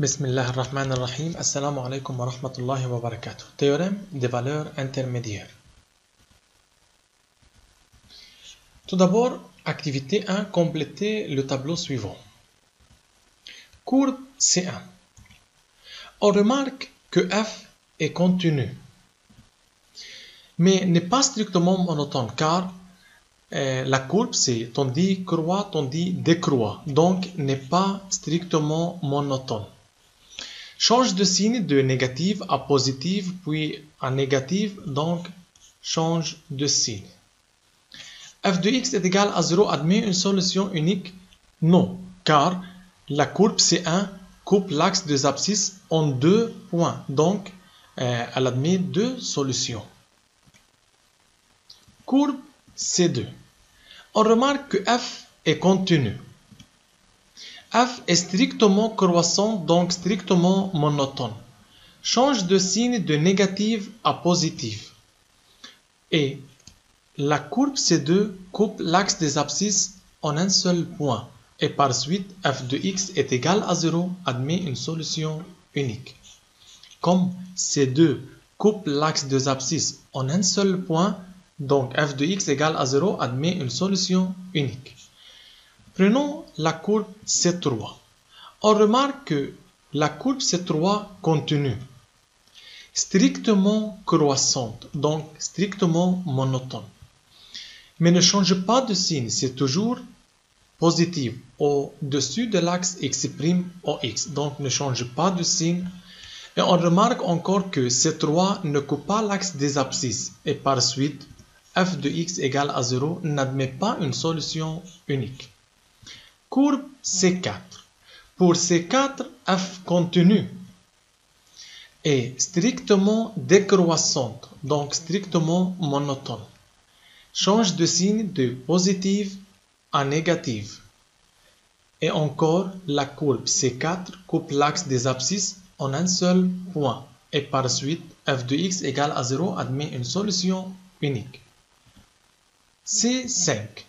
Bismillah ar-Rahman ar-Rahim. Assalamu alaikum wa rahmatullahi wa barakatuh. Théorème des valeurs intermédiaires. Tout d'abord, activité 1, complétez le tableau suivant. Courbe C1. On remarque que f est continu, mais n'est pas strictement monotone car la courbe c'est tandis croît, tandis décroît, donc n'est pas strictement monotone. Change de signe de négative à positive, puis à négative, donc change de signe. f de x est égal à 0 admet une solution unique? Non, car la courbe C1 coupe l'axe des abscisses en deux points, donc elle admet deux solutions. Courbe C2. On remarque que f est continu. F est strictement croissant, donc strictement monotone. Change de signe de négative à positive. Et la courbe C2 coupe l'axe des abscisses en un seul point. Et par suite, f de x est égal à 0 admet une solution unique. Comme C2 coupe l'axe des abscisses en un seul point, donc f de x égale à 0 admet une solution unique. Prenons la courbe C3. On remarque que la courbe C3 continue, strictement croissante, donc strictement monotone, mais ne change pas de signe, c'est toujours positif au-dessus de l'axe x' OX, donc ne change pas de signe. Et on remarque encore que C3 ne coupe pas l'axe des abscisses, et par suite, f de x égale à 0 n'admet pas une solution unique. Courbe C4. Pour C4, f continue est strictement décroissante, donc strictement monotone. Change de signe de positive à négative. Et encore, la courbe C4 coupe l'axe des abscisses en un seul point. Et par suite, f de x égale à 0 admet une solution unique. C5.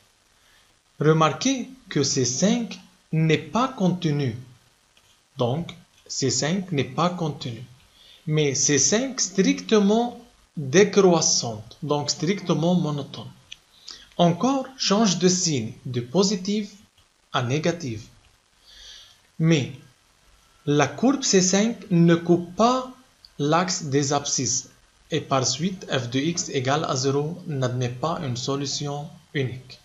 Remarquez que C5 n'est pas continu. Donc, C5 n'est pas continu. Mais C5 strictement décroissante, donc strictement monotone. Encore, change de signe de positive à négative. Mais la courbe C5 ne coupe pas l'axe des abscisses. Et par suite, f de x égale à 0 n'admet pas une solution unique.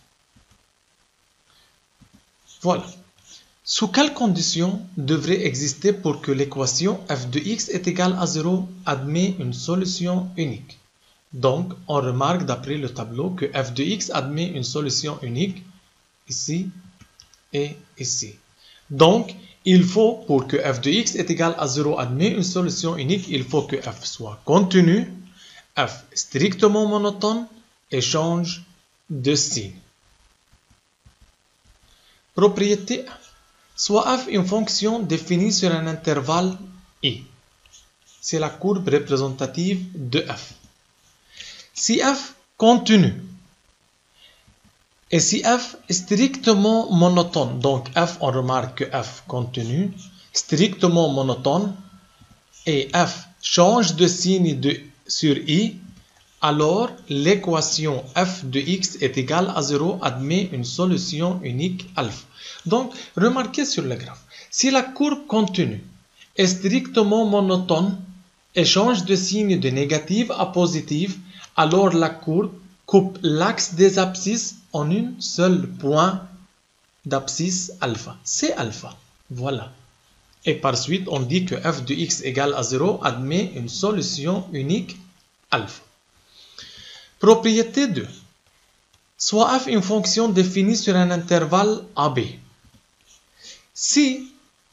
Voilà. Sous quelles conditions devrait exister pour que l'équation f de x est égale à 0 admet une solution unique? Donc, on remarque d'après le tableau que f de x admet une solution unique ici et ici. Donc, il faut, pour que f de x est égal à 0 admet une solution unique, il faut que f soit continu, f strictement monotone et change de signe. Propriété 1. Soit f une fonction définie sur un intervalle i. C'est la courbe représentative de f. Si f continue et si f est strictement monotone, donc f, on remarque que f continue, strictement monotone, et f change de signe sur i, alors l'équation f de x est égale à 0 admet une solution unique alpha. Donc, remarquez sur le graphe, si la courbe continue est strictement monotone et change de signe de négative à positive, alors la courbe coupe l'axe des abscisses en un seul point d'abscisse alpha. C'est alpha. Voilà. Et par suite, on dit que f de x égale à 0 admet une solution unique alpha. Propriété 2. Soit f une fonction définie sur un intervalle AB. Si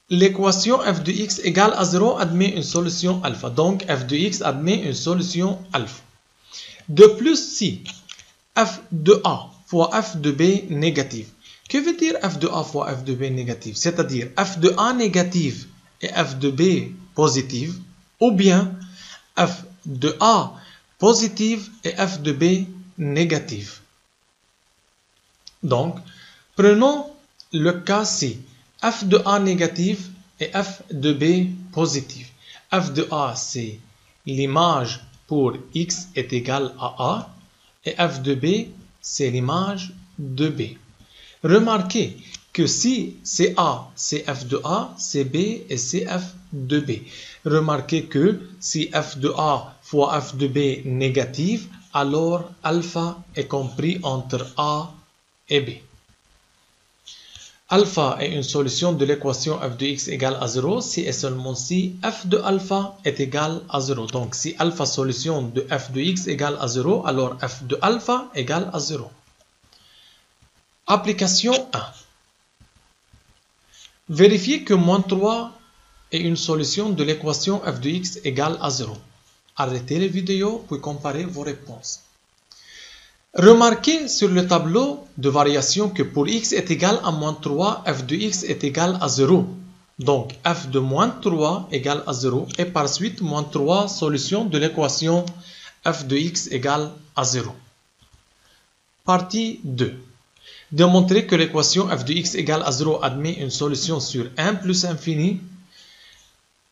l'équation f de x égale à 0 admet une solution alpha, donc f de x admet une solution alpha. De plus, si f de a fois f de b négative. Que veut dire f de a fois f de b négative? C'est-à-dire f de a négative et f de b positive, ou bien f de a positive et f de b négative. Donc, prenons le cas si f de a négative et f de b positive. F de a, c'est l'image pour x est égal à a, et f de b, c'est l'image de b. Remarquez que si c'est a, c'est f de a, c'est b et c'est f de b. Remarquez que si f de a fois f de b négative, alors alpha est compris entre a et b. Alpha est une solution de l'équation f de x égale à 0 si et seulement si f de alpha est égal à 0. Donc si alpha solution de f de x égale à 0, alors f de alpha égale à 0. Application 1. Vérifiez que moins 3 est une solution de l'équation f de x égale à 0. Arrêtez la vidéo puis comparez vos réponses. Remarquez sur le tableau de variation que pour x est égal à moins 3, f de x est égal à 0. Donc f de moins 3 égale à 0 et par suite moins 3 solution de l'équation f de x égale à 0. Partie 2. Démontrer que l'équation f de x égale à 0 admet une solution sur 1 plus infini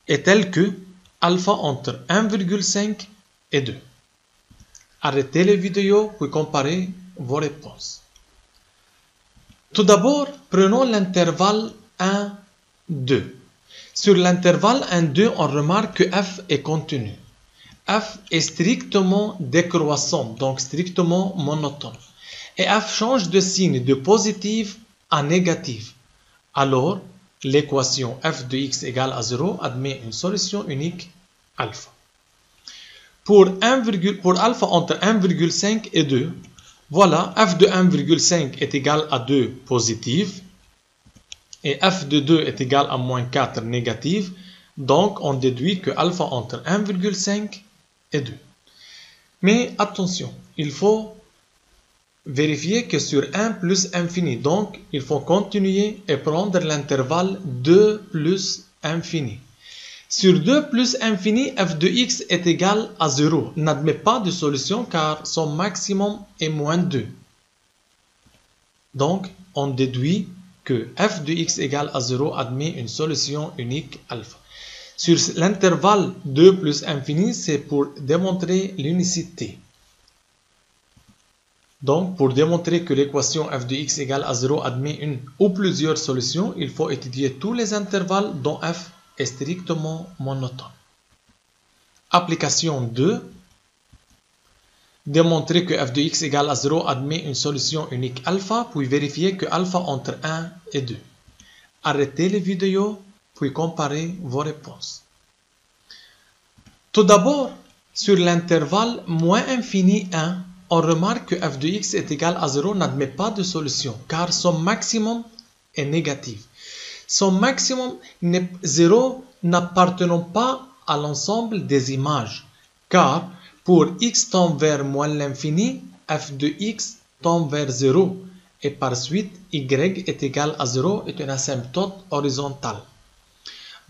est telle que alpha entre 1,5 et 2. Arrêtez les vidéos puis comparez vos réponses. Tout d'abord, prenons l'intervalle 1, 2. Sur l'intervalle 1, 2, on remarque que f est continu. F est strictement décroissant, donc strictement monotone. Et f change de signe de positif à négatif. Alors, l'équation f de x égale à 0 admet une solution unique alpha. Pour alpha entre 1,5 et 2, voilà, f de 1,5 est égal à 2 positif et f de 2 est égal à moins 4 négatif. Donc, on déduit que alpha entre 1,5 et 2. Mais attention, il faut vérifier que sur 1 plus infini, donc il faut continuer et prendre l'intervalle 2 plus infini. Sur 2 plus infini, f de x est égal à 0. N'admet pas de solution car son maximum est moins 2. Donc, on déduit que f de x égale à 0 admet une solution unique alpha. Sur l'intervalle 2 plus infini, c'est pour démontrer l'unicité. Donc, pour démontrer que l'équation f de x égale à 0 admet une ou plusieurs solutions, il faut étudier tous les intervalles dont f est strictement monotone. Application 2. Démontrer que f de x égale à 0 admet une solution unique alpha, puis vérifier que alpha entre 1 et 2. Arrêtez les vidéos, puis comparez vos réponses. Tout d'abord, sur l'intervalle moins infini 1, on remarque que f de x est égal à 0 n'admet pas de solution, car son maximum est négatif. Son maximum 0 n'appartenant pas à l'ensemble des images, car pour x tend vers moins l'infini, f de x tend vers 0, et par suite y est égal à 0 est une asymptote horizontale.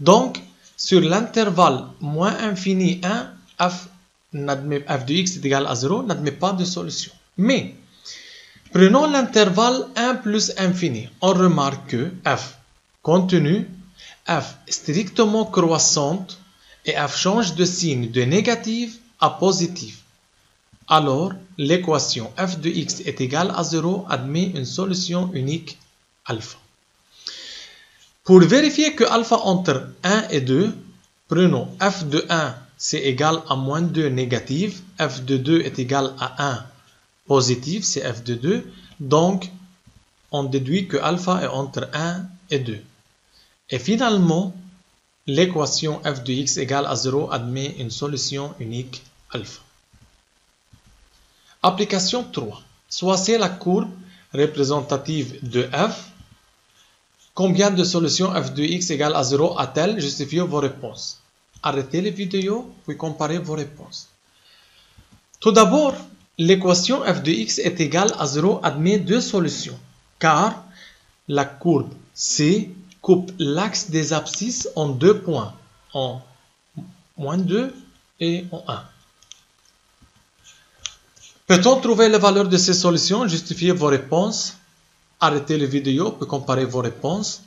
Donc, sur l'intervalle moins infini 1, f de x est égal à 0 n'admet pas de solution. Mais, prenons l'intervalle 1 plus infini. On remarque que f continue, f strictement croissante et f change de signe de négatif à positif. Alors, l'équation f de x est égale à 0 admet une solution unique alpha. Pour vérifier que alpha entre 1 et 2, prenons f de 1 c'est égal à moins 2 négatif, f de 2 est égal à 1 positif, c'est f de 2, donc on déduit que alpha est entre 1 et 2. Et finalement, l'équation f de x égale à 0 admet une solution unique alpha. Application 3. Choisissez la courbe représentative de f. Combien de solutions f de x égale à 0 a-t-elle? Justifiez vos réponses. Arrêtez les vidéos, puis comparez vos réponses. Tout d'abord, l'équation f de x est égale à 0 admet deux solutions, car la courbe C coupe l'axe des abscisses en deux points, en moins 2 et en 1. Peut-on trouver la valeur de ces solutions? Justifiez vos réponses. Arrêtez la vidéo, puis comparez vos réponses.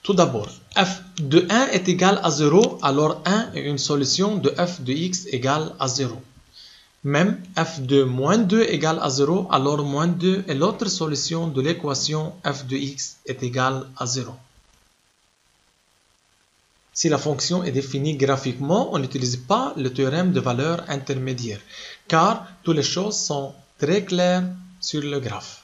Tout d'abord, f de 1 est égal à 0, alors 1 est une solution de f de x égale à 0. Même f de moins 2 égale à 0, alors moins 2 est l'autre solution de l'équation f de x est égal à 0. Si la fonction est définie graphiquement, on n'utilise pas le théorème de valeur intermédiaire, car toutes les choses sont très claires sur le graphe.